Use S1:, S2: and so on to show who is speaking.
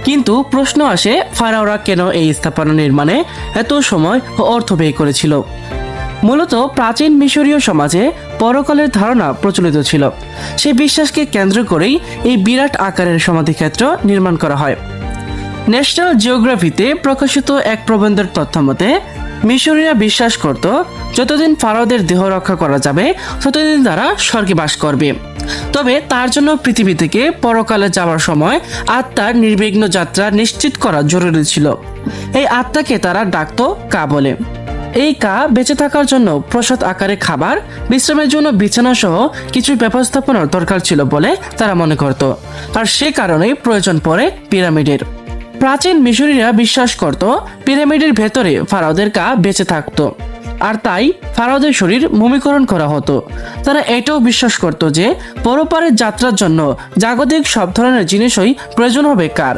S1: কিন্তু প্রশ্ন আসে, ফারাওরা কেন এই স্থাপনা নির্মাণে এত সময় ও অর্থ ব্যয় করেছিল? মূলত প্রাচীন মিশরীয় সমাজে পরকালের ধারণা প্রচলিত ছিল। সেই বিশ্বাসকে কেন্দ্র করেই এই বিরাট আকারের সমাধিক্ষেত্র নির্মাণ করা হয়। ন্যাশনাল জিওগ্রাফিতে প্রকাশিত এক প্রবন্ধের তথ্য মতে, মিশরীয়রা বিশ্বাস করত যতদিন ফারাওদের দেহ রক্ষা করা যাবে ততদিন তারা স্বর্গে বাস করবে। তবে তার জন্য পৃথিবী থেকে পরকালে যাওয়ার সময় আত্মার নির্বিঘ্ন যাত্রা নিশ্চিত করা জরুরি ছিল। এই আত্মাকে তারা ডাকত কা বলে। এই কা বেঁচে থাকার জন্য প্রসাদ আকারে খাবার, বিশ্রামের জন্য বিছানা সহ কিছু ব্যবস্থাপনার দরকার ছিল বলে তারা মনে করত। আর সে কারণেই প্রয়োজন পড়ে পিরামিডের। প্রাচীন মিশরীরা বিশ্বাস করত পিরামিডের ভেতরে ফারাওদের কা বেঁচে থাকতো, আর তাই ফারাওদের শরীর মমিকরণ করা হতো। তারা এটাও বিশ্বাস করত যে পরপারের যাত্রার জন্য জাগতিক সব ধরনের জিনিসই প্রয়োজন হবে কার।